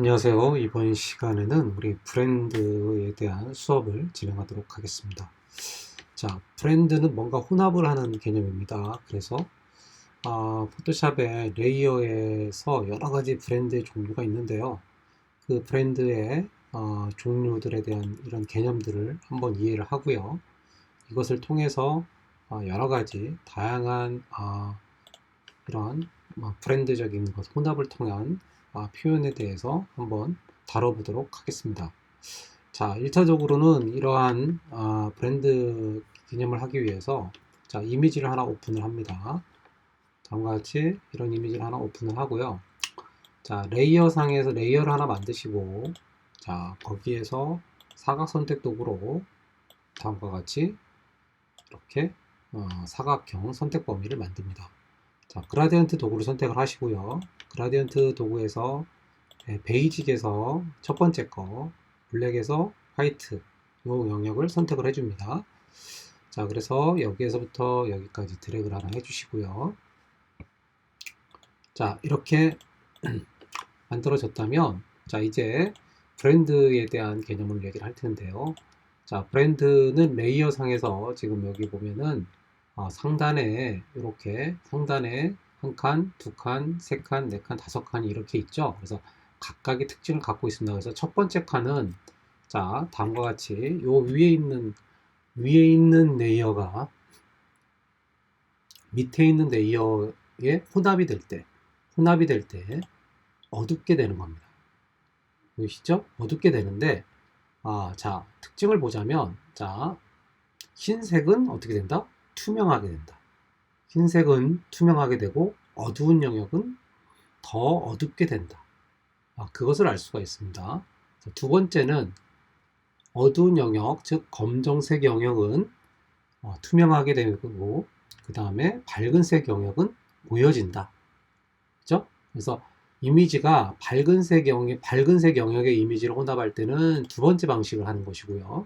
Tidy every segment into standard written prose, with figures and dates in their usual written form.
안녕하세요. 이번 시간에는 우리 브랜드에 대한 수업을 진행하도록 하겠습니다. 자, 브랜드는 뭔가 혼합을 하는 개념입니다. 그래서 포토샵의 레이어에서 여러 가지 브랜드의 종류가 있는데요. 그 브랜드의 종류들에 대한 이런 개념들을 한번 이해를 하고요. 이것을 통해서 여러 가지 다양한 이런 브랜드적인 것, 혼합을 통한 표현에 대해서 한번 다뤄보도록 하겠습니다. 자, 1차적으로는 이러한 브랜드 개념을 하기 위해서 자, 이미지를 하나 오픈을 합니다. 다음과 같이 이런 이미지를 하나 오픈을 하고요. 자, 레이어 상에서 레이어를 하나 만드시고, 자, 거기에서 사각 선택 도구로 다음과 같이 이렇게 사각형 선택 범위를 만듭니다. 자, 그라디언트 도구를 선택을 하시고요. 그라디언트 도구에서 베이직에서 첫 번째 거, 블랙에서 화이트 요 영역을 선택을 해줍니다. 자, 그래서 여기에서부터 여기까지 드래그를 하나 해주시고요. 자, 이렇게 만들어졌다면, 자, 이제 브랜드에 대한 개념을 얘기를 할 텐데요. 자, 브랜드는 레이어 상에서 지금 여기 보면은 상단에 이렇게 상단에 한 칸, 두 칸, 세 칸, 네 칸, 다섯 칸이 이렇게 있죠. 그래서 각각의 특징을 갖고 있습니다. 그래서 첫 번째 칸은 자, 다음과 같이 요 위에 있는 레이어가 밑에 있는 레이어에 혼합이 될 때 어둡게 되는 겁니다. 보이시죠? 어둡게 되는데 자, 특징을 보자면 자, 흰색은 어떻게 된다? 투명하게 된다. 흰색은 투명하게 되고 어두운 영역은 더 어둡게 된다. 그것을 알 수가 있습니다. 두 번째는 어두운 영역, 즉 검정색 영역은 투명하게 되고 그 다음에 밝은색 영역은 보여진다. 그죠? 그래서 이미지가 밝은색 영역의 이미지를 혼합할 때는 두 번째 방식을 하는 것이고요.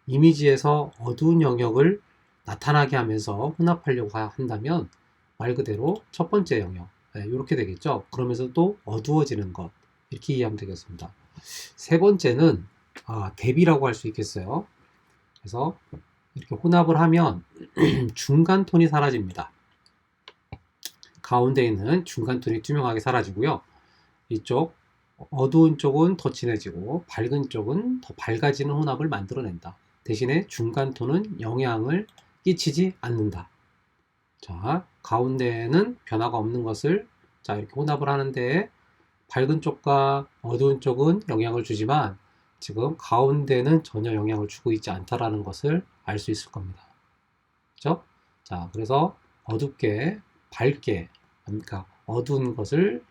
이미지에서 어두운 영역을 나타나게 하면서 혼합하려고 한다면 말 그대로 첫 번째 영역 이렇게 되겠죠. 그러면서 또 어두워지는 것 이렇게 이해하면 되겠습니다. 세 번째는 대비라고 할 수 있겠어요. 그래서 이렇게 혼합을 하면 중간 톤이 사라집니다. 가운데 있는 중간 톤이 투명하게 사라지고요. 이쪽 어두운 쪽은 더 진해지고 밝은 쪽은 더 밝아지는 혼합을 만들어낸다. 대신에 중간 톤은 영향을 끼치지 않는다. 자, 가운데에는 변화가 없는 것을 자, 이렇게 혼합을 하는데 밝은 쪽과 어두운 쪽은 영향을 주지만 지금 가운데는 전혀 영향을 주고 있지 않다라는 것을 알 수 있을 겁니다. 그죠? 자, 그래서 어둡게, 밝게, 그러니까 어두운 것을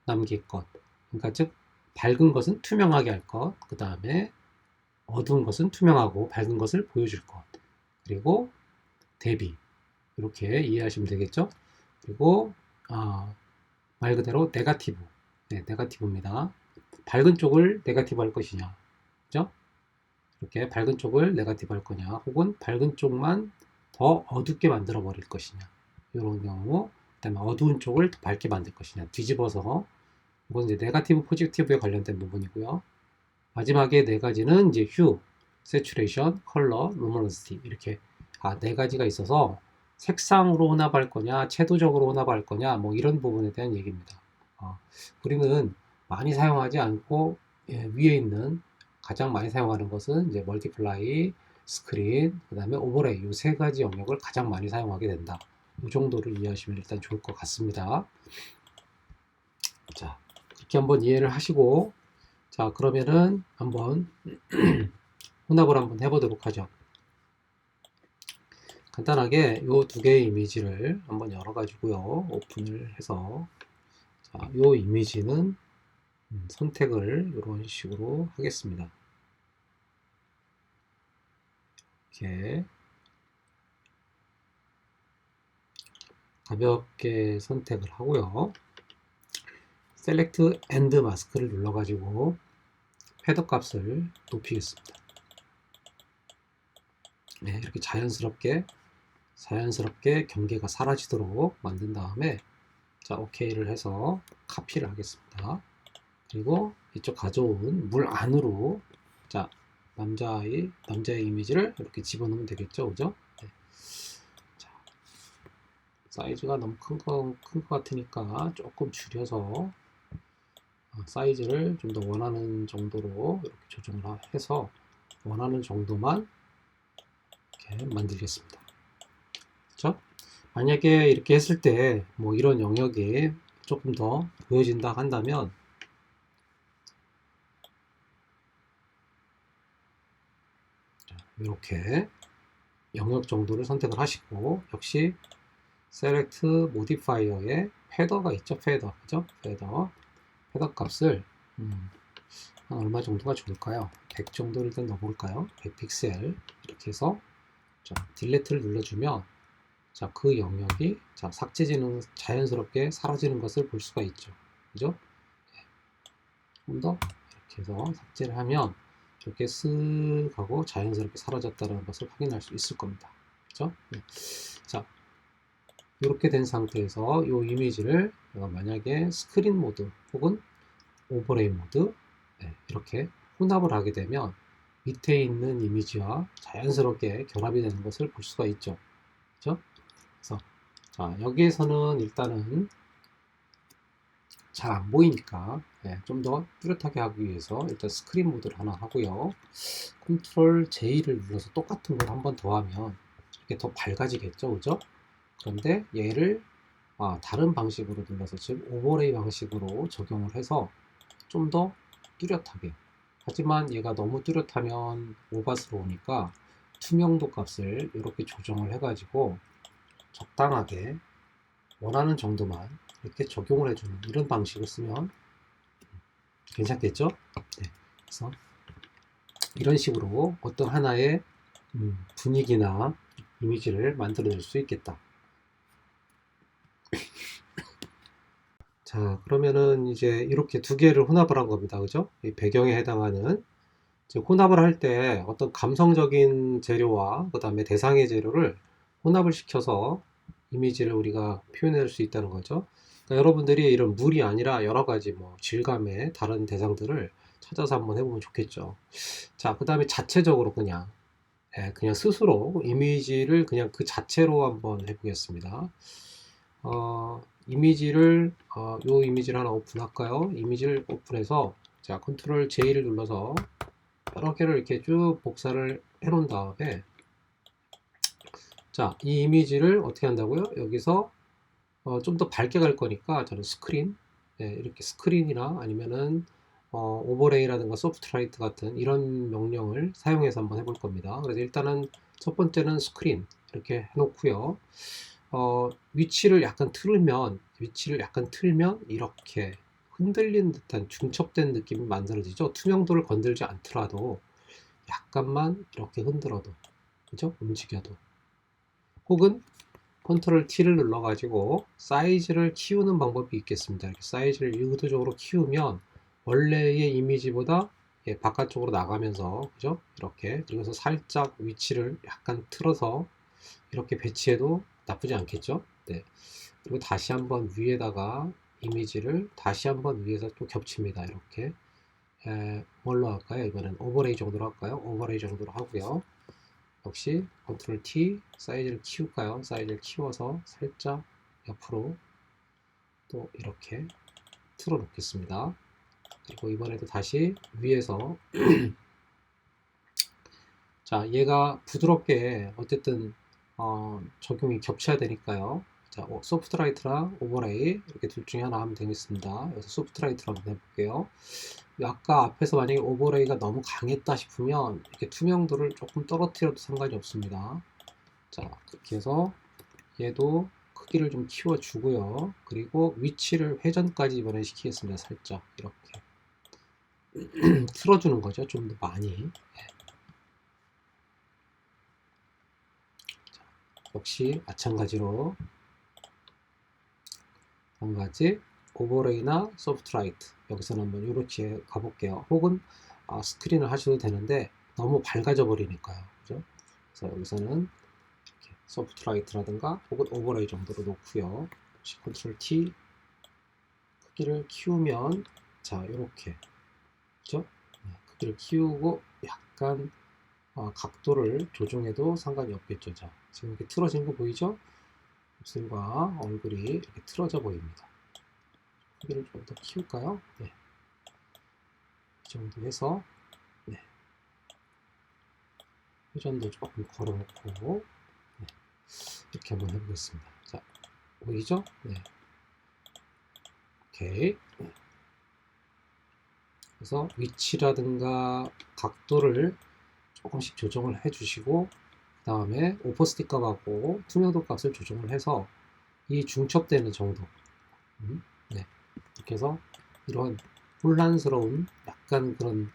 남길 것. 그러니까 즉 밝은 것은 투명하게 할 것. 그 다음에 어두운 것은 투명하고 밝은 것을 보여줄 것. 그리고 대비. 이렇게 이해하시면 되겠죠? 그리고 말 그대로 네가티브. 네, 네가티브입니다. 밝은 쪽을 네가티브 할 것이냐. 그죠? 이렇게 밝은 쪽을 네가티브 할 거냐. 혹은 밝은 쪽만 더 어둡게 만들어 버릴 것이냐. 이런 경우. 그 다음에 어두운 쪽을 더 밝게 만들 것이냐. 뒤집어서 이건 이제 네가티브 포지티브에 관련된 부분이고요. 마지막에 네 가지는 이제 휴, 세츄레이션, 컬러, 루미너시티 이렇게 네 가지가 있어서 색상으로 혼합할 거냐, 채도적으로 혼합할 거냐, 뭐 이런 부분에 대한 얘기입니다. 우리는 많이 사용하지 않고 위에 있는 가장 많이 사용하는 것은 이제 멀티플라이, 스크린, 그 다음에 오버레이 이 세 가지 영역을 가장 많이 사용하게 된다. 이 정도를 이해하시면 일단 좋을 것 같습니다. 자, 그렇게 한번 이해를 하시고 자, 그러면은 한번 혼합을 한번 해보도록 하죠. 간단하게 이 두 개의 이미지를 한번 열어가지고요. 오픈을 해서 자, 이 이미지는 선택을 이런 식으로 하겠습니다. 이렇게 가볍게 선택을 하고요. 셀렉트 엔드 마스크를 눌러가지고 헤더 값을 높이겠습니다. 네, 이렇게 자연스럽게 경계가 사라지도록 만든 다음에 자, OK를 해서 카피를 하겠습니다. 그리고 이쪽 가져온 물 안으로 자 남자의 이미지를 이렇게 집어넣으면 되겠죠, 그죠? 네. 자, 사이즈가 너무 큰 거 같으니까 조금 줄여서 사이즈를 좀 더 원하는 정도로 이렇게 조정을 해서 원하는 정도만 이렇게 만들겠습니다. 그렇죠? 만약에 이렇게 했을 때 뭐 이런 영역이 조금 더 보여진다 한다면 이렇게 영역 정도를 선택을 하시고 역시 Select Modifier에 패더가 있죠. 패더, 그죠? 패더 값을 한 얼마 정도가 좋을까요? 100 정도를 일단 넣어볼까요? 100 픽셀 이렇게 해서 자, 딜레트를 눌러주면 자, 그 영역이 자, 삭제지는 자연스럽게 사라지는 것을 볼 수가 있죠. 그죠? 좀 더 이렇게 해서 삭제를 하면 이렇게 쓱 하고 자연스럽게 사라졌다는 것을 확인할 수 있을 겁니다. 그죠? 네. 자, 이렇게 된 상태에서 이 이미지를 내가 만약에 스크린 모드 혹은 오버레이 모드 네, 이렇게 혼합을 하게 되면 밑에 있는 이미지와 자연스럽게 결합이 되는 것을 볼 수가 있죠. 그죠? 그래서 자, 여기에서는 일단은 잘 안 보이니까 좀 더 뚜렷하게 하기 위해서 일단 스크린 모드를 하나 하고요. 컨트롤 J를 눌러서 똑같은 걸 한 번 더 하면 이렇게 더 밝아지겠죠, 그죠? 그런데 얘를 다른 방식으로 눌러서 즉 오버레이 방식으로 적용을 해서 좀 더 뚜렷하게, 하지만 얘가 너무 뚜렷하면 오바스러우니까 투명도 값을 이렇게 조정을 해가지고 적당하게 원하는 정도만 이렇게 적용을 해주는 이런 방식을 쓰면 괜찮겠죠? 네. 그래서 이런 식으로 어떤 하나의 분위기나 이미지를 만들어낼 수 있겠다. 자, 그러면은 이제 이렇게 두 개를 혼합을 한 겁니다. 그죠? 이 배경에 해당하는 즉 혼합을 할 때 어떤 감성적인 재료와 그 다음에 대상의 재료를 혼합을 시켜서 이미지를 우리가 표현할 수 있다는 거죠. 그러니까 여러분들이 이런 물이 아니라 여러 가지 뭐 질감의 다른 대상들을 찾아서 한번 해보면 좋겠죠. 자, 그 다음에 자체적으로 그냥 스스로 이미지를 그냥 그 자체로 한번 해보겠습니다. 요 이미지를 하나 오픈할까요? 이미지를 오픈해서 자, 컨트롤 J를 눌러서 여러 개를 이렇게 쭉 복사를 해 놓은 다음에 자, 이 이미지를 어떻게 한다고요? 여기서 좀 더 밝게 갈 거니까 저는 스크린 이렇게 스크린이나 아니면은 오버레이라든가 소프트라이트 같은 이런 명령을 사용해서 한번 해볼 겁니다. 그래서 일단은 첫 번째는 스크린 이렇게 해놓고요. 위치를 약간 틀면 이렇게 흔들린 듯한 중첩된 느낌이 만들어지죠. 투명도를 건들지 않더라도 약간만 이렇게 흔들어도, 그죠? 움직여도. 혹은 컨트롤 T를 눌러가지고 사이즈를 키우는 방법이 있겠습니다. 이렇게 사이즈를 의도적으로 키우면 원래의 이미지보다 바깥쪽으로 나가면서, 그죠? 이렇게, 그래서 살짝 위치를 약간 틀어서 이렇게 배치해도 나쁘지 않겠죠? 네. 그리고 다시 한번 위에다가 이미지를 다시 한번 위에서 또 겹칩니다. 이렇게. 뭘로 할까요? 이번엔 오버레이 정도로 할까요? 오버레이 정도로 하고요. 역시 컨트롤 T 사이즈를 키울까요? 사이즈를 키워서 살짝 옆으로 또 이렇게 틀어 놓겠습니다. 그리고 이번에도 다시 위에서 자, 얘가 부드럽게 어쨌든 적용이 겹쳐야 되니까요. 자, 소프트라이트랑 오버레이 이렇게 둘 중에 하나 하면 되겠습니다. 그래서 소프트라이트로 한번 해볼게요. 아까 앞에서 만약에 오버레이가 너무 강했다 싶으면 이렇게 투명도를 조금 떨어뜨려도 상관이 없습니다. 자, 그렇게 해서 얘도 크기를 좀 키워주고요. 그리고 위치를 회전까지 이번에 시키겠습니다. 살짝 이렇게 틀어주는 거죠. 좀 더 많이. 자, 역시 마찬가지로 한 가지 오버레이나 소프트라이트 여기서는 한번 이렇게 가볼게요. 혹은 스크린을 하셔도 되는데 너무 밝아져 버리니까요. 그죠? 그래서 여기서는 이렇게 소프트라이트라든가 혹은 오버레이 정도로 놓고요. 컨트롤 T 크기를 키우면 자, 이렇게. 그죠? 네, 크기를 키우고 약간 각도를 조정해도 상관이 없겠죠. 자, 지금 이렇게 틀어진 거 보이죠? 입술과 얼굴이 이렇게 틀어져 보입니다. 크기를 좀 더 키울까요? 네. 이 정도 해서, 네. 회전도 조금 걸어놓고, 네. 이렇게 한번 해보겠습니다. 자, 보이죠? 네. 오케이. 네. 그래서 위치라든가 각도를 조금씩 조정을 해주시고, 그 다음에 오퍼시티 값하고 투명도 값을 조정을 해서 이 중첩되는 정도, 네. 이렇게 해서 이런 혼란스러운 약간 그런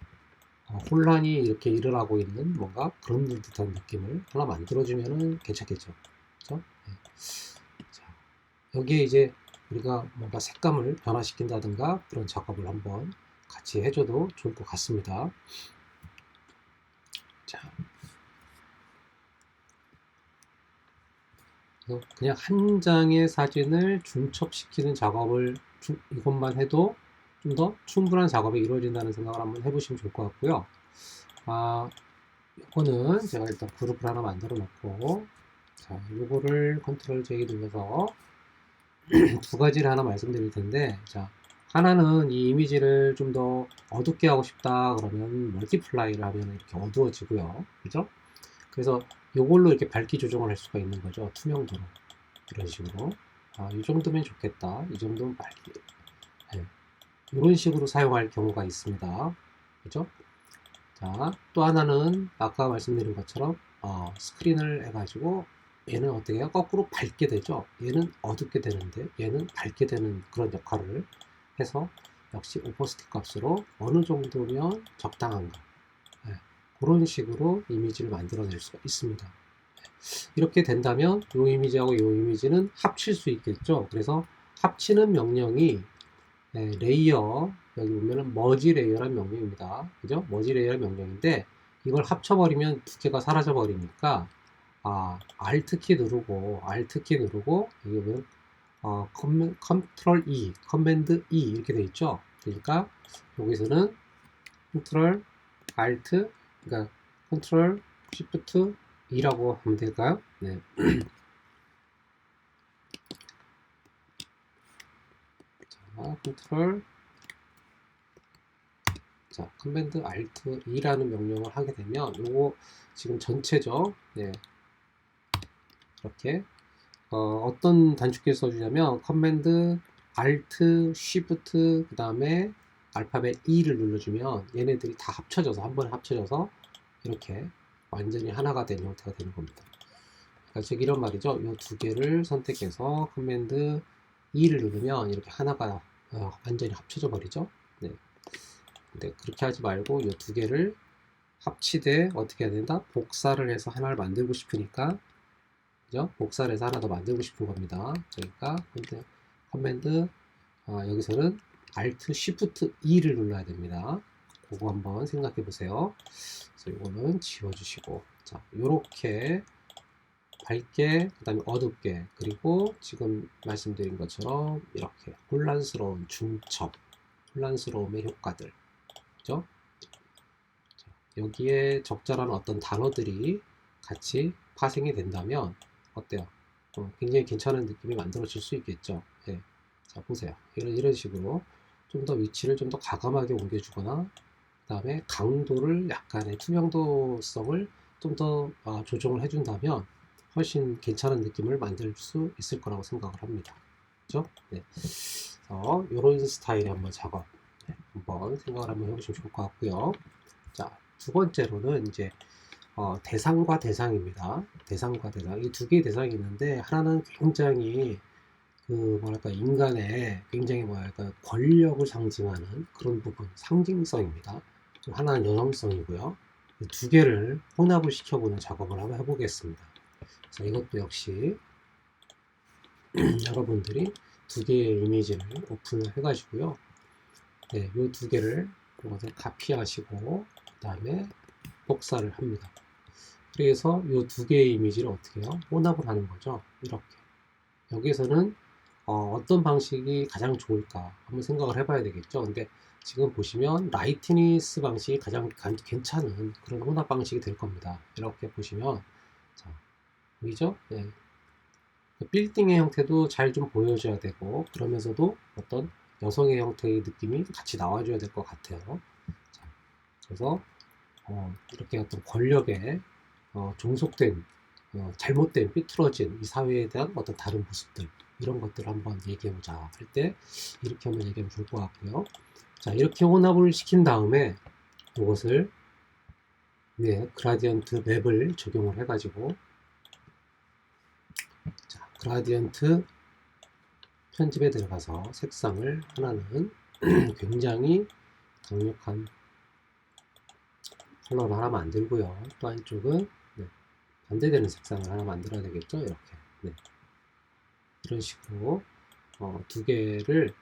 혼란이 이렇게 일어나고 있는 뭔가 그런 듯한 느낌을 하나 만들어주면은 괜찮겠죠. 그렇죠? 네. 자, 여기에 이제 우리가 뭔가 색감을 변화시킨다든가 그런 작업을 한번 같이 해줘도 좋을 것 같습니다. 자, 그냥 한 장의 사진을 중첩시키는 작업을 이것만 해도 좀 더 충분한 작업이 이루어진다는 생각을 한번 해보시면 좋을 것 같고요. 이거는 제가 일단 그룹을 하나 만들어 놓고, 자, 요거를 컨트롤 J 눌러서 두 가지를 하나 말씀드릴 텐데, 자, 하나는 이 이미지를 좀 더 어둡게 하고 싶다 그러면 멀티플라이를 하면 이렇게 어두워지고요. 그죠? 그래서 요걸로 이렇게 밝기 조정을 할 수가 있는 거죠. 투명도로. 이런 식으로. 이 정도면 좋겠다. 이 정도면 밝기. 네. 이런 식으로 사용할 경우가 있습니다. 그죠? 자, 또 하나는 아까 말씀드린 것처럼 스크린을 해가지고 얘는 어떻게 해요? 거꾸로 밝게 되죠. 얘는 어둡게 되는데 얘는 밝게 되는 그런 역할을 해서 역시 오퍼시티 값으로 어느 정도면 적당한가, 네. 그런 식으로 이미지를 만들어낼 수가 있습니다. 이렇게 된다면 이 이미지하고 이 이미지는 합칠 수 있겠죠. 그래서 합치는 명령이 레이어, 여기 보면은 머지 레이어라는 명령입니다. 그죠? 머지 레이어 명령인데 이걸 합쳐버리면 두 개가 사라져 버리니까 Alt 키 누르고 여기 보면 컨트롤 E, 커맨드 E 이렇게 돼 있죠. 그러니까 여기서는 컨트롤 Alt, 그러니까 컨트롤 Shift E라고 하면 될까요? 네. 자, 컨트롤 자, 커맨드 Alt E라는 명령을 하게 되면 요거 지금 전체죠. 네. 이렇게 어떤 단축키를 써주냐면 커맨드 Alt Shift 그 다음에 알파벳 E를 눌러주면 얘네들이 다 합쳐져서 한 번에 합쳐져서 이렇게 완전히 하나가 된 형태가 되는 겁니다. 그러니까 즉 이런 말이죠. 이 두 개를 선택해서 커맨드 E를 누르면 이렇게 하나가 완전히 합쳐져 버리죠. 네. 근데 그렇게 하지 말고 이 두 개를 합치되 어떻게 해야 된다? 복사를 해서 하나를 만들고 싶으니까, 그죠? 복사를 해서 하나 더 만들고 싶은 겁니다. 그러니까 커맨드 여기서는 Alt Shift E를 눌러야 됩니다. 그거 한번 생각해 보세요. 그래서 이거는 지워주시고, 자, 요렇게 밝게, 그 다음에 어둡게, 그리고 지금 말씀드린 것처럼 이렇게 혼란스러운 중첩, 혼란스러움의 효과들, 그죠? 여기에 적절한 어떤 단어들이 같이 파생이 된다면 어때요? 굉장히 괜찮은 느낌이 만들어질 수 있겠죠. 예. 자, 보세요. 이런 식으로 좀 더 위치를 좀 더 과감하게 옮겨주거나, 그 다음에 강도를 약간의 투명도성을 좀 더 조정을 해준다면 훨씬 괜찮은 느낌을 만들 수 있을 거라고 생각을 합니다. 그죠? 네. 이런 스타일의 한번 작업, 네, 한번 생각을 한번 해보시면 좋을 것 같고요. 자, 두 번째로는 이제 대상과 대상입니다. 대상과 대상. 이 두 개의 대상이 있는데 하나는 굉장히 그 뭐랄까 인간의 굉장히 뭐랄까 권력을 상징하는 그런 부분, 상징성입니다. 하나는 여성성이고요. 이 두 개를 혼합을 시켜보는 작업을 한번 해보겠습니다. 자, 이것도 역시 여러분들이 두 개의 이미지를 오픈을 해가지고요. 네, 이 두 개를 이것을 카피하시고 그 다음에 복사를 합니다. 그래서 이 두 개의 이미지를 어떻게 해요? 혼합을 하는 거죠. 이렇게. 여기서는 어떤 방식이 가장 좋을까 한번 생각을 해봐야 되겠죠. 근데 지금 보시면 라이트니스 방식이 가장 괜찮은 그런 혼합 방식이 될 겁니다. 이렇게 보시면 자, 보이죠? 네. 빌딩의 형태도 잘 좀 보여줘야 되고 그러면서도 어떤 여성의 형태의 느낌이 같이 나와줘야 될 것 같아요. 자, 그래서 이렇게 어떤 권력에 종속된 잘못된 삐뚤어진 이 사회에 대한 어떤 다른 모습들 이런 것들을 한번 얘기해보자 할 때 이렇게 한번 얘기하면 좋을 것 같고요. 자, 이렇게 혼합을 시킨 다음에 이것을 위에 그라디언트 맵을 적용을 해가지고 자, 그라디언트 편집에 들어가서 색상을 하나는 굉장히 강력한 컬러를 하나 만들고요. 또 한쪽은 네, 반대되는 색상을 하나 만들어야 되겠죠. 이렇게 네. 이런 식으로 두 개를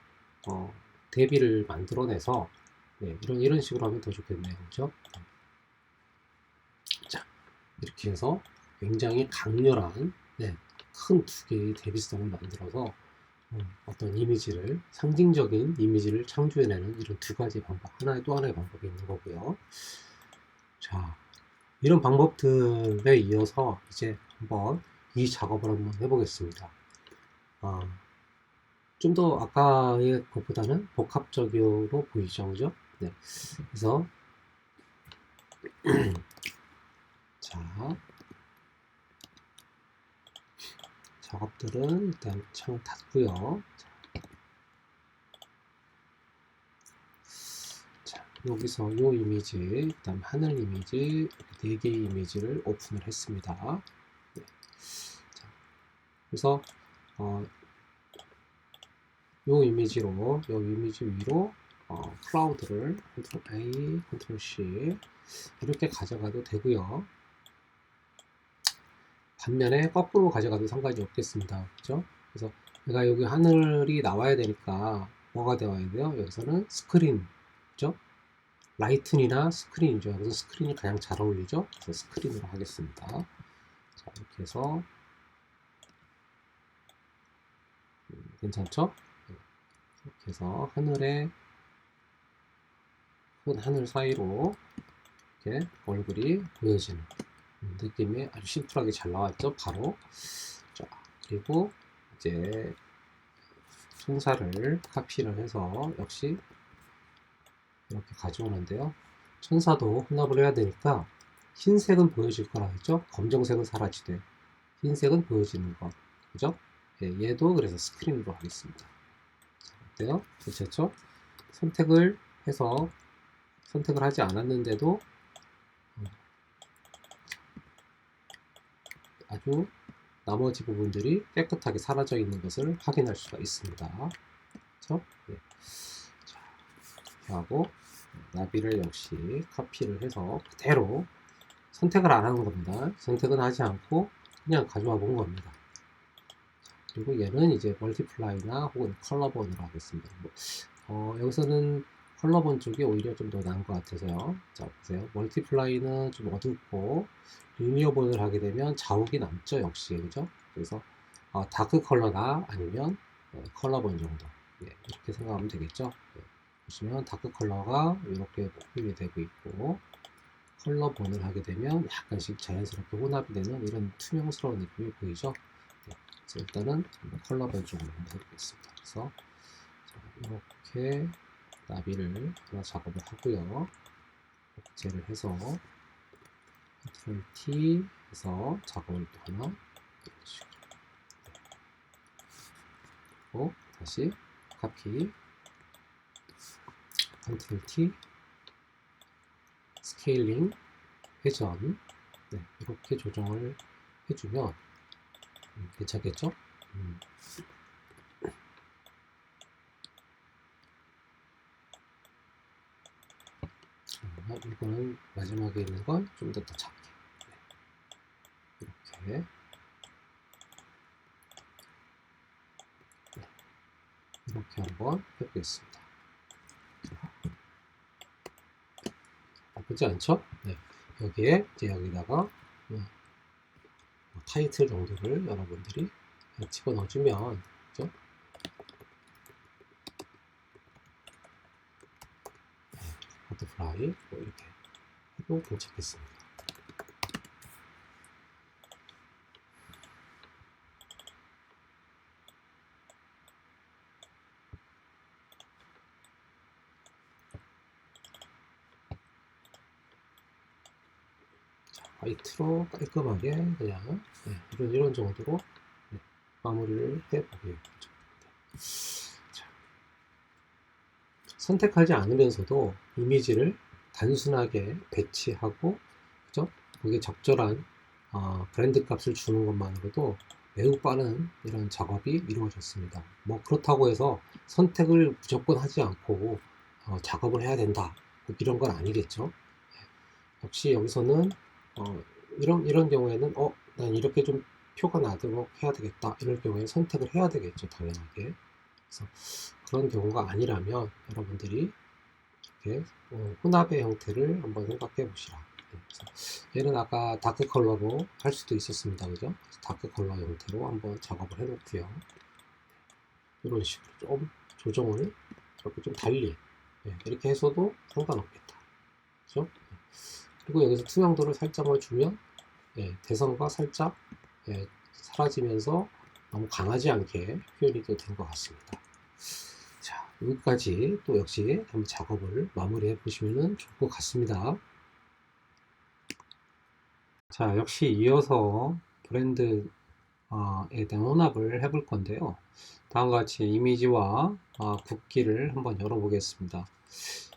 대비를 만들어내서 네, 이런 식으로 하면 더 좋겠네요. 그죠? 자, 이렇게 해서 굉장히 강렬한 네, 큰 두 개의 대비성을 만들어서 어떤 이미지를 상징적인 이미지를 창조해내는 이런 두 가지 방법 또 하나의 방법이 있는 거고요. 자, 이런 방법들에 이어서 이제 한번 이 작업을 한번 해보겠습니다. 좀 더 아까의 것보다는 복합적으로 보이죠, 그죠? 네. 그래서 자, 작업들은 일단 창 닫고요. 자, 여기서 이 이미지, 그다음 하늘 이미지, 네 개의 이미지를 오픈을 했습니다. 네. 자, 그래서 이 이미지 위로 클라우드를 컨트롤 A, 컨트롤 C 이렇게 가져가도 되고요. 반면에 거꾸로 가져가도 상관이 없겠습니다. 그죠? 그래서 내가 여기 하늘이 나와야 되니까 뭐가 되어야 돼요? 여기서는 스크린, 그죠? 라이튼이나 스크린이죠. 그래서 스크린이 가장 잘 어울리죠? 그래서 스크린으로 하겠습니다. 자, 이렇게 해서 괜찮죠? 이렇게 해서 하늘에 큰 하늘 사이로 이렇게 얼굴이 보여지는 느낌이 아주 심플하게 잘 나왔죠? 바로. 자, 그리고 이제 천사를 카피를 해서 역시 이렇게 가져오는데요. 천사도 혼합을 해야 되니까 흰색은 보여질 거라 했죠? 검정색은 사라지되 흰색은 보여지는 거. 그죠? 예, 얘도 그래서 스크린으로 하겠습니다. 어때요? 괜찮죠? 선택을 해서 선택을 하지 않았는데도 아주 나머지 부분들이 깨끗하게 사라져 있는 것을 확인할 수가 있습니다. 그렇죠? 네. 자, 이렇게 하고 나비를 역시 카피를 해서 그대로 선택을 안 하는 겁니다. 선택은 하지 않고 그냥 가져와 본 겁니다. 그리고 얘는 이제 멀티플라이나 혹은 컬러본으로 하겠습니다. 여기서는 컬러본 쪽이 오히려 좀 더 나은 것 같아서요. 자, 보세요. 멀티플라이는 좀 어둡고 리니어본을 하게 되면 자욱이 남죠, 역시. 그죠? 그래서 다크 컬러나 아니면 컬러본 정도. 예, 이렇게 생각하면 되겠죠. 예, 보시면 다크 컬러가 이렇게 표현이 되고 있고 컬러본을 하게 되면 약간씩 자연스럽게 혼합이 되는 이런 투명스러운 느낌이 보이죠. 네, 그래서 일단은 컬러본 쪽으로 한번 해보겠습니다. 그래서 자, 이렇게 나비를 하나 작업을 하고요. 복제를 해서 컨트롤 T 해서 작업을 또 하나 이런 식으로 하고 다시 카피 컨트롤 T 스케일링 회전 네, 이렇게 조정을 해주면 괜찮겠죠? 이거는 마지막에 있는 건 좀 더 작게 네. 이렇게 네. 이렇게 한번 해보겠습니다. 나쁘지 않죠? 네. 여기에 이제 여기다가 타이틀 정도를 여러분들이 집어넣어주면 그죠? 버터플라이 뭐 이렇게 해도 괜찮겠습니다. 화이트로 깔끔하게 그냥 이런 정도로 마무리를 해보겠죠. 자, 선택하지 않으면서도 이미지를 단순하게 배치하고, 그죠? 그게 적절한 브랜드 값을 주는 것만으로도 매우 빠른 이런 작업이 이루어졌습니다. 뭐 그렇다고 해서 선택을 무조건 하지 않고 작업을 해야 된다, 이런 건 아니겠죠. 역시 여기서는 이런 경우에는 난 이렇게 좀 표가 나도록 해야 되겠다, 이럴 경우에 선택을 해야 되겠죠, 당연하게. 그래서 그런 경우가 아니라면 여러분들이 이렇게 혼합의 형태를 한번 생각해 보시라. 그래서 얘는 아까 다크 컬러로 할 수도 있었습니다, 그죠? 다크 컬러 형태로 한번 작업을 해 놓고요. 이런 식으로 좀 조정을 이렇게 좀 달리 이렇게 해서도 상관없겠다, 그죠? 그리고 여기서 투명도를 살짝만 주면 대상과 살짝 사라지면서 너무 강하지 않게 표현이 된 것 같습니다. 자, 여기까지 또 역시 한번 작업을 마무리해 보시면 좋을 것 같습니다. 자, 역시 이어서 브랜드에 대한 혼합을 해볼 건데요. 다음과 같이 이미지와 굵기를 한번 열어보겠습니다.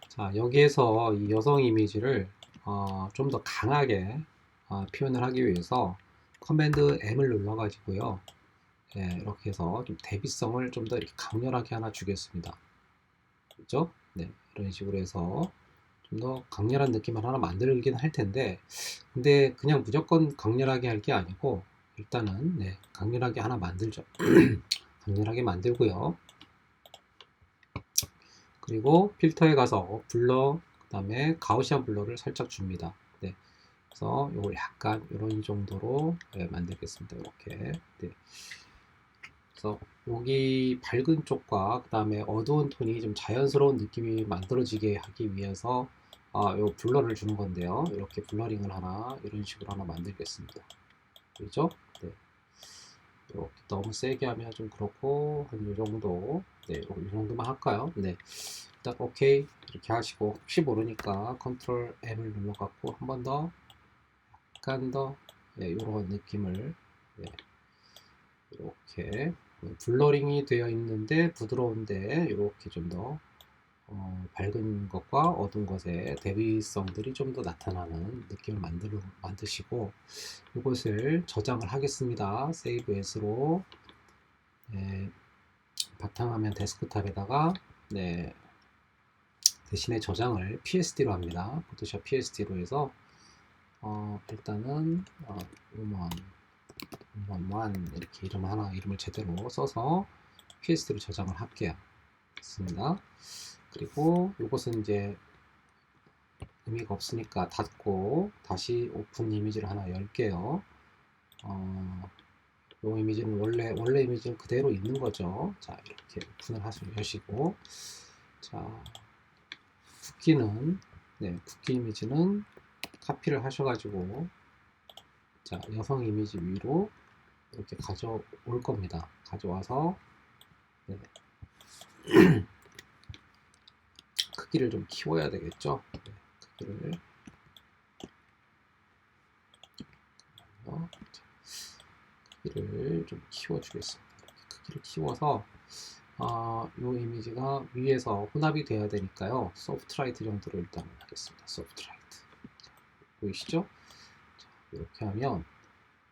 자, 여기에서 이 여성 이미지를 좀 더 강하게 표현을 하기 위해서 커맨드 M을 눌러 가지고요, 이렇게 해서 좀 대비성을 좀 더 이렇게 강렬하게 하나 주겠습니다. 그죠? 네, 이런 식으로 해서 좀 더 강렬한 느낌을 하나 만들긴 할 텐데, 근데 그냥 무조건 강렬하게 할 게 아니고 일단은 강렬하게 하나 만들죠. 강렬하게 만들고요. 그리고 필터에 가서 블러, 그 다음에 가우시안 블러를 살짝 줍니다. 그래서 이걸 약간 이런 정도로 만들겠습니다. 이렇게. 그래서 여기 밝은 쪽과 그 다음에 어두운 톤이 좀 자연스러운 느낌이 만들어지게 하기 위해서 요 블러를 주는 건데요. 이렇게 블러링을 하나 이런 식으로 하나 만들겠습니다. 그죠? 이렇게 너무 세게 하면 좀 그렇고 한 이 정도, 이 정도만 할까요? 일단 오케이 이렇게 하시고, 혹시 모르니까 컨트롤 M을 눌러갖고 한 번 더 약간 더 이런 느낌을 이렇게 블러링이 되어 있는데 부드러운데 이렇게 좀 더 밝은 것과 어두운 것의 대비성들이 좀 더 나타나는 느낌을 만드시고, 이것을 저장을 하겠습니다. Save As로. 바탕화면 데스크탑에다가 대신에 저장을 PSD로 합니다. 포토샵 PSD로 해서 일단은 우먼 이렇게 이름을 제대로 써서 PSD로 저장을 할게요. 됐습니다. 그리고 이것은 이제 의미가 없으니까 닫고 다시 오픈 이미지를 하나 열게요. 이 이미지는 원래 이미지는 그대로 있는 거죠. 자, 이렇게 오픈을 여시고, 자, 굵기 이미지는 카피를 하셔가지고, 자, 여성 이미지 위로 이렇게 가져올 겁니다. 가져와서 크기를 좀 키워야 되겠죠. 크기를 좀 키워주겠습니다. 크기를 키워서 이 이미지가 위에서 혼합이 돼야 되니까요. 소프트라이트 정도로 일단 하겠습니다. 소프트라이트. 보이시죠? 자, 이렇게 하면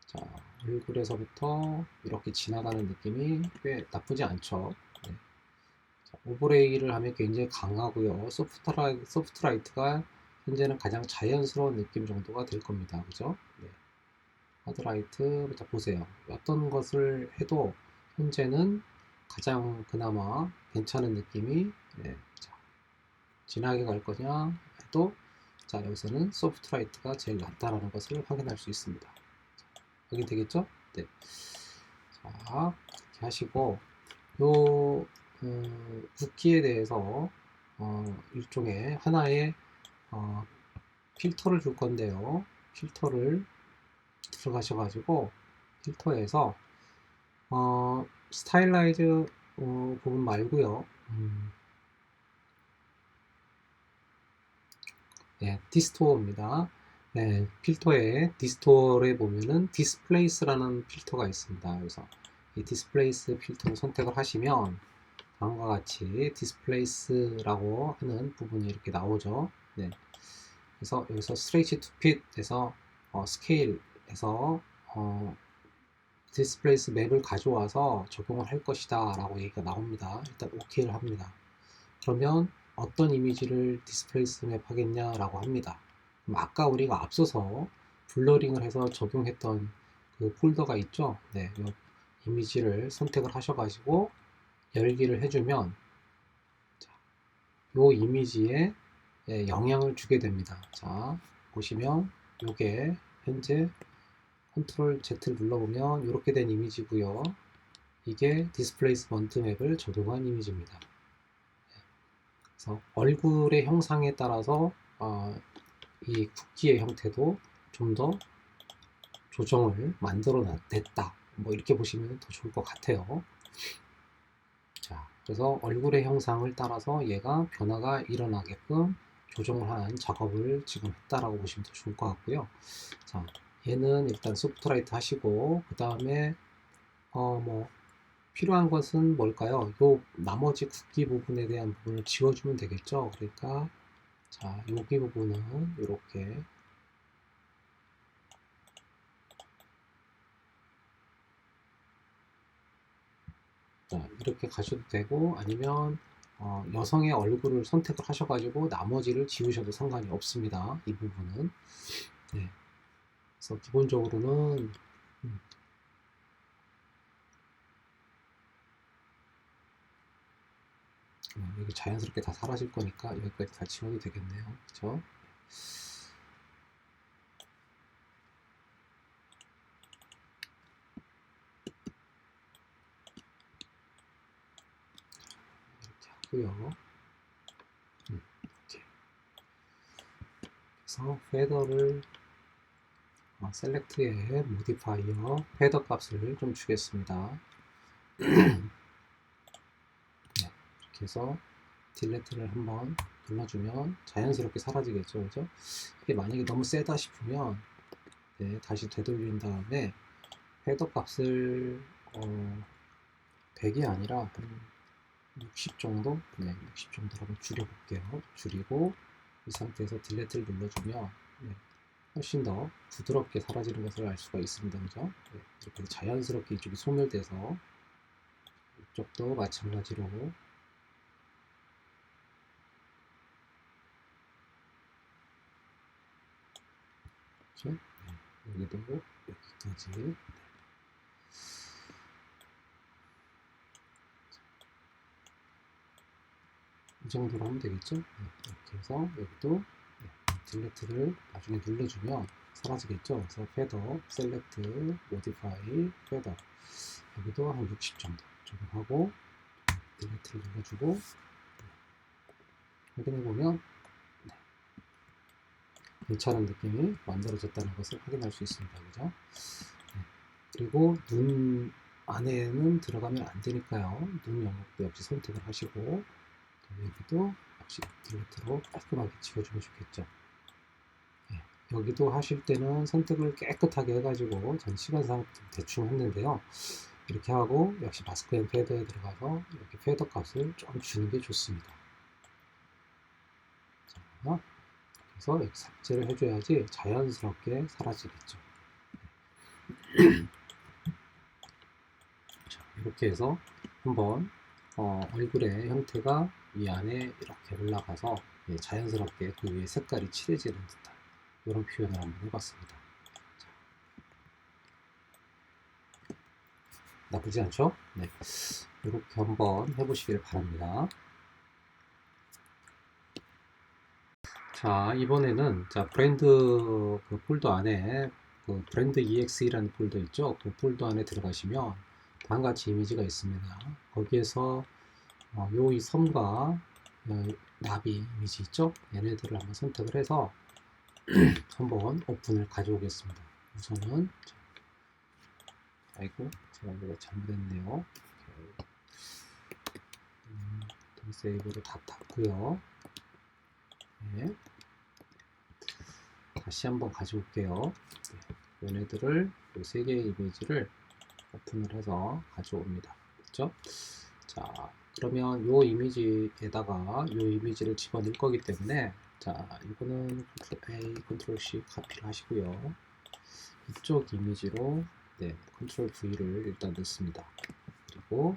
자, 얼굴에서부터 이렇게 지나가는 느낌이 꽤 나쁘지 않죠. 자, 오버레이를 하면 굉장히 강하고요. 소프트라이트가 현재는 가장 자연스러운 느낌 정도가 될 겁니다. 그죠? 하드라이트, 자, 보세요. 어떤 것을 해도 현재는 가장 그나마 괜찮은 느낌이, 자, 진하게 갈 거냐 해도, 자, 여기서는 소프트라이트가 제일 낫다라는 것을 확인할 수 있습니다. 자, 확인되겠죠? 자, 그렇게 하시고, 요 굵기에 대해서 일종의 하나의 필터를 줄 건데요. 필터를 들어가셔가지고 필터에서 스타일라이즈 부분 말고요. 네, 디스토어입니다. 네, 필터에 디스토어에 보면은 디스플레이스라는 필터가 있습니다. 그래서 이 디스플레이스 필터를 선택을 하시면 다음과 같이 디스플레이스라고 하는 부분이 이렇게 나오죠. 네. 그래서 여기서 스트레이치 투 핏에서 스케일에서 디스플레이스 맵을 가져와서 적용을 할 것이다 라고 얘기가 나옵니다. 일단 OK를 합니다. 그러면 어떤 이미지를 디스플레이스 맵 하겠냐 라고 합니다. 그럼 아까 우리가 앞서서 블러링을 해서 적용했던 그 폴더가 있죠. 네, 이 이미지를 선택을 하셔가지고 열기를 해주면 이 이미지에 영향을 주게 됩니다. 자, 보시면 이게 현재 컨트롤 Z를 눌러보면 이렇게 된 이미지고요. 이게 디스플레이스먼트 맵을 적용한 이미지입니다. 그래서 얼굴의 형상에 따라서 이 국기의 형태도 좀 더 조정을 만들어 냈다. 뭐 이렇게 보시면 더 좋을 것 같아요. 자, 그래서 얼굴의 형상을 따라서 얘가 변화가 일어나게끔 조정을 한 작업을 지금 했다라고 보시면 더 좋을 것 같고요. 자, 얘는 일단 소프트라이트 하시고 그 다음에 뭐 필요한 것은 뭘까요? 요 나머지 국기 부분에 대한 부분을 지워주면 되겠죠. 그러니까 자, 여기 부분은 이렇게 자, 이렇게 가셔도 되고 아니면 여성의 얼굴을 선택을 하셔가지고 나머지를 지우셔도 상관이 없습니다. 이 부분은. 네. 그래서 기본적으로는 여기 자연스럽게 다 사라질 거니까 여기까지 다 지워도 되겠네요. 그렇죠? 이렇게 하고요. 이렇게. 그래서 페더를 셀렉트에 모디파이어 페더 값을 좀 주겠습니다. 네, 이렇게 해서 딜레트를 한번 눌러주면 자연스럽게 사라지겠죠. 그죠? 이게 만약에 너무 세다 싶으면 네, 다시 되돌린 다음에 헤더 값을 100이 아니라 한 60 정도? 네, 60 정도로 한번 줄여볼게요. 줄이고 이 상태에서 딜레트를 눌러주면 네, 훨씬 더 부드럽게 사라지는 것을 알 수가 있습니다. 그죠? 네, 이렇게 자연스럽게 이쪽이 소멸돼서 이쪽도 마찬가지로 그렇죠? 네, 여기도 여기까지 네. 이 정도로 하면 되겠죠? 네, 이렇게 해서 여기도 네, 딜레트를 나중에 눌러주면 사라지겠죠? 그래서 페더, 셀렉트, 모디파이, 페더 여기도 한 60 정도 적용하고 딜레트를 눌러주고 확인해보면 네, 괜찮은 느낌이 만들어졌다는 것을 확인할 수 있습니다. 그죠? 네, 그리고 눈 안에는 들어가면 안 되니까요. 눈 영역도 역시 선택을 하시고 여기도 역시 딜레트로 깔끔하게 지워주면 좋겠죠. 네, 여기도 하실 때는 선택을 깨끗하게 해가지고 전 시간상 대충 했는데요. 이렇게 하고 역시 마스크 앤 페더에 들어가서 이렇게 페더 값을 좀 주는 게 좋습니다. 자, 그래서 이렇게 삭제를 해줘야지 자연스럽게 사라지겠죠. 자, 이렇게 해서 한번 얼굴의 형태가 이 안에 이렇게 올라가서 자연스럽게 그 위에 색깔이 칠해지는 듯한 이런 표현을 한번 해봤습니다. 자, 나쁘지 않죠? 네, 이렇게 한번 해보시길 바랍니다. 자, 이번에는 자 브랜드 그 폴더 안에 그 브랜드 EXE라는 폴더 있죠? 그 폴더 안에 들어가시면 다음같이 이미지가 있습니다. 거기에서 요 이 섬과 나비 이미지 있죠? 얘네들을 한번 선택을 해서 한번 오픈을 가져오겠습니다. 우선은 아이고 제가 이거 잘못했네요. 세이브를 다 닫고요. 네. 다시 한번 가져올게요. 네. 얘네들을 세 개의 이미지를 오픈을 해서 가져옵니다. 그렇죠? 자, 그러면 요 이미지에다가 요 이미지를 집어넣을 거기 때문에 자, 이거는 컨트롤 A, 컨트롤 C 카피를 하시고요. 이쪽 이미지로 네, 컨트롤 V를 일단 넣습니다. 그리고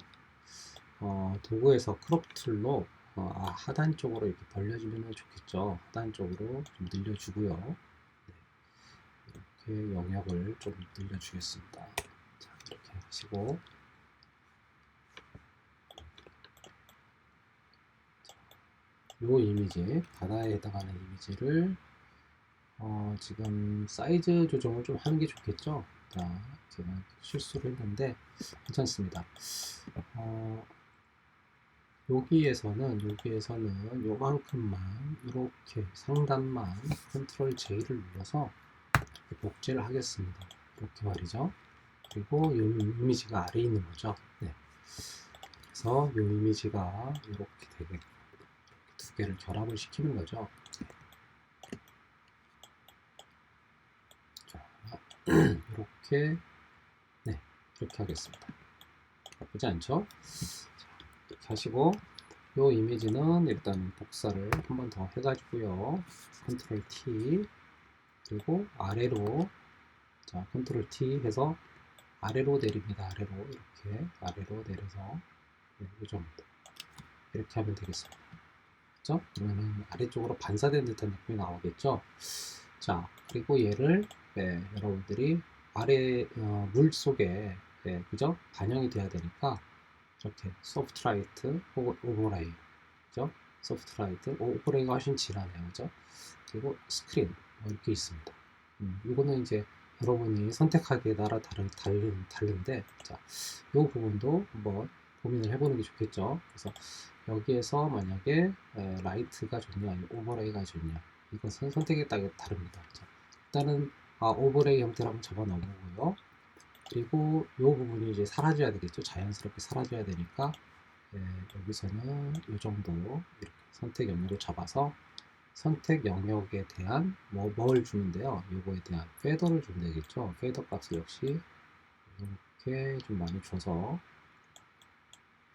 도구에서 크롭 툴로 하단 쪽으로 이렇게 벌려주면 좋겠죠. 하단 쪽으로 좀 늘려주고요. 네, 이렇게 영역을 좀 늘려주겠습니다. 자, 이렇게 하시고 요 이미지, 바다에 해당하는 이미지를 지금 사이즈 조정을 좀 하는 게 좋겠죠. 자, 제가 실수를 했는데 괜찮습니다. 여기에서는 요만큼만 이렇게 상단만 컨트롤 J를 눌러서 복제를 하겠습니다. 이렇게 말이죠. 그리고 이 이미지가 아래에 있는 거죠. 네. 그래서 이 이미지가 이렇게 되게 두 개를 결합을 시키는 거죠. 자, 이렇게 네, 이렇게 하겠습니다. 나쁘지 않죠? 자, 이렇게 하시고 이 이미지는 일단 복사를 한 번 더 해가지고요. 컨트롤 T 그리고 아래로 자 컨트롤 T 해서 아래로 내립니다. 아래로 이렇게 아래로 내려서 네, 이 정도 이렇게 하면 되겠습니다. 그렇죠? 그러면 아래쪽으로 반사된 듯한 느낌이 나오겠죠? 자 그리고 얘를 네, 여러분들이 아래 물 속에 네, 그죠? 반영이 돼야 되니까 이렇게 소프트라이트 오버레이 그죠? 소프트라이트 오버레이가 훨씬 진하네요. 그죠? 그리고 스크린 뭐 이렇게 있습니다. 이거는 이제 여러분이 선택하기에 따라 다른데 자, 이 부분도 한번 고민을 해보는 게 좋겠죠. 그래서 여기에서 만약에 라이트가 좋냐, 오버레이가 좋냐, 이것은 선택에 따라 다릅니다. 자, 일단은 오버레이 형태로 한번 잡아 넣어보고요. 그리고 이 부분이 이제 사라져야 되겠죠. 자연스럽게 사라져야 되니까 여기서는 이 정도 이렇게 선택 영역을 잡아서 선택 영역에 대한 뭘 주는데요. 요거에 대한 페더를 주면 되겠죠. 페더 값을 역시 이렇게 좀 많이 줘서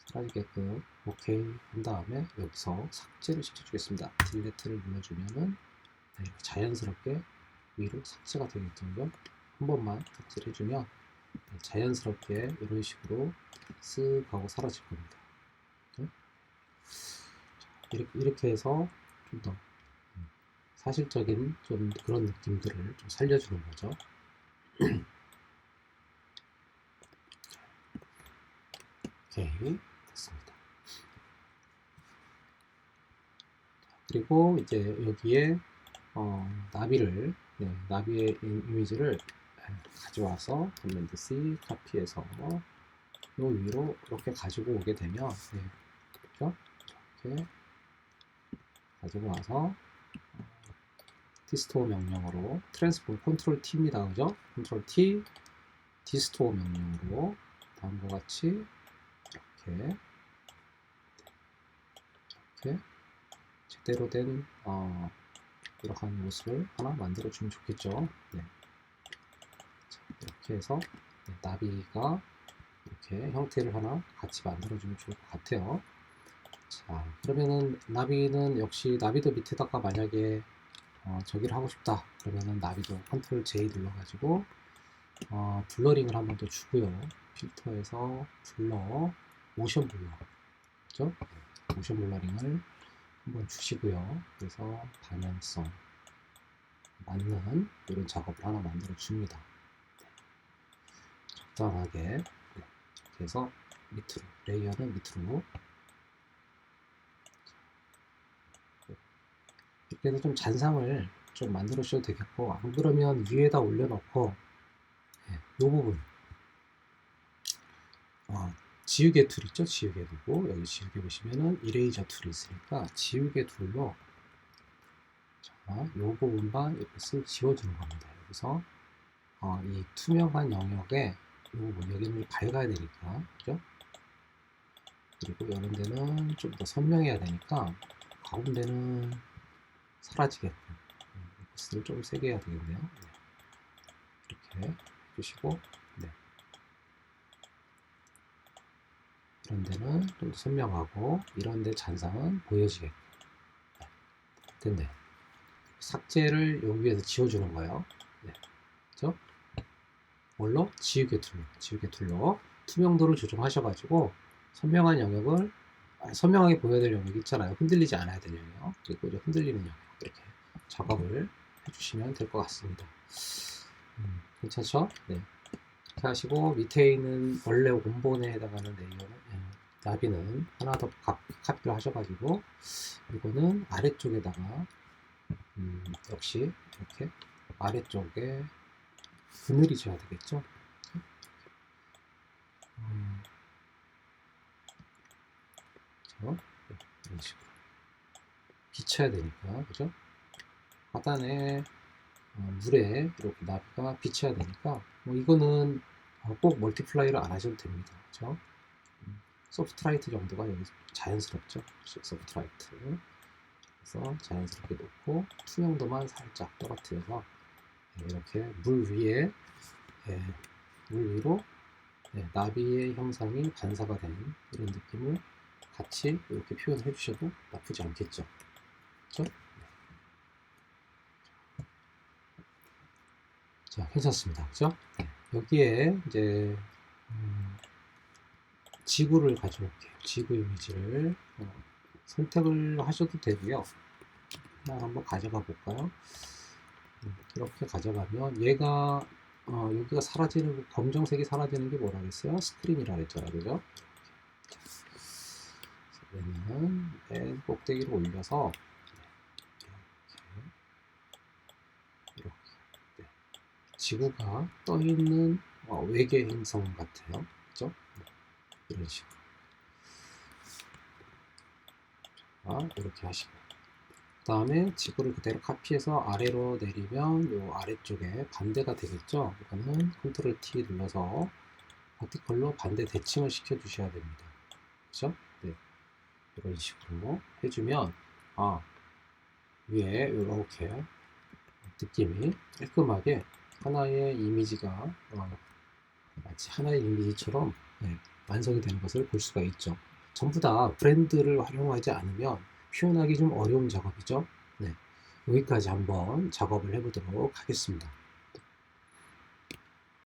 사라지게끔 오케이 한 다음에 여기서 삭제를 시켜주겠습니다. 딜레트를 눌러주면은 네, 이렇게 자연스럽게 위로 삭제가 되겠죠. 한 번만 삭제를 해주면 네, 자연스럽게 이런 식으로 쓱 하고 사라질 겁니다. 이렇게 해서 좀 더 사실적인 좀 그런 느낌들을 좀 살려주는 거죠. 오케이 됐습니다. 그리고 이제 여기에 나비의 이미지를 가져와서 커맨드 C 카피해서 요 위로 이렇게 가지고 오게 되면 네, 그렇죠? 이렇게 가지고 와서 디스토어 명령으로 트랜스폼 컨트롤 T입니다. 그죠? 컨트롤 T 디스토어 명령으로 다음과 같이 이렇게 제대로 된 이러한 모습을 하나 만들어 주면 좋겠죠. 네. 자, 이렇게 해서 네, 나비가 이렇게 형태를 하나 같이 만들어 주면 좋을 것 같아요. 자 그러면은 나비는 역시 나비도 밑에다가 만약에 저기를 하고 싶다 그러면은 나비도 컨트롤 J 눌러가지고 블러링을 한 번 더 주고요. 필터에서 블러 모션 블러 그죠? 모션 블러링을 한번 주시고요. 그래서 방향성 맞는 이런 작업을 하나 만들어 줍니다. 적당하게 네. 이렇게 해서 밑으로 레이어는 밑으로 이렇게 해서 좀 잔상을 좀 만들어 주셔도 되겠고 안 그러면 위에다 올려놓고 네, 이 부분 지우개 툴 있죠? 지우개 두고 여기 지우개 보시면은 이레이저 툴이 있으니까 지우개 툴로 자, 요 부분만 이렇게 쓱 지워주는 겁니다. 여기서 이 투명한 영역에 요 부분 여기는 밝아야 되니까 그죠? 그리고 이런 데는 좀 더 선명해야 되니까 가운데는 사라지게끔 붓을 좀 세게 해야 되겠네요. 네. 이렇게 해주시고 네. 이런 데는 좀 더 선명하고 이런 데 잔상은 보여지게끔 네. 됐네. 삭제를 여기 위에서 지워주는 거예요. 네. 그죠? 뭘로? 지우개 툴로 투명도를 조정하셔가지고 선명한 영역을 선명하게 보여야 될 영역이 있잖아요. 흔들리지 않아야 될 영역 그리고 이제 흔들리는 영역 이렇게 작업을 해주시면 될 것 같습니다. 괜찮죠? 네. 이렇게 하시고 밑에 있는 원래 원본에 해당하는 내용은 나비는 하나 더 카피를 하셔가지고 이거는 아래쪽에다가 역시 이렇게 아래쪽에 그늘이 져야 되겠죠? 그렇죠? 이런 식으로 비쳐야 되니까 그죠? 하단에 물에 이렇게 나비가 비쳐야 되니까 뭐 이거는 꼭 멀티플라이를 안 하셔도 됩니다. 그렇죠? 소프트라이트 정도가 여기 자연스럽죠? 소프트라이트 그래서 자연스럽게 놓고 투명도만 살짝 떨어뜨려서 이렇게 물 위에 물 위로 나비의 형상이 반사가 되는 이런 느낌을 같이 이렇게 표현해 주셔도 나쁘지 않겠죠. 그렇죠? 자, 괜찮습니다. 그죠? 네. 여기에 이제 지구를 가져올게요. 지구 이미지를 선택을 하셔도 되고요. 하나 한번 가져가 볼까요? 이렇게 가져가면 얘가 여기가 사라지는 검정색이 사라지는 게 뭐라 그랬어요? 스크린이라 그랬잖아요. 그죠? 얘는 맨 꼭대기로 올려서 이렇게 네. 지구가 떠 있는 외계 행성 같아요. 그죠? 이런 식으로 이렇게 하시고 그 다음에 지구를 그대로 카피해서 아래로 내리면 요 아래쪽에 반대가 되겠죠. 이거는 컨트롤 T 눌러서 파티컬로 반대 대칭을 시켜 주셔야 됩니다. 그죠? 네. 이런 식으로 해주면 위에 이렇게 느낌이 깔끔하게 하나의 이미지가 마치 하나의 이미지처럼 완성이 되는 것을 볼 수가 있죠. 전부 다 브랜드를 활용하지 않으면 표현하기 좀 어려운 작업이죠. 네, 여기까지 한번 작업을 해보도록 하겠습니다.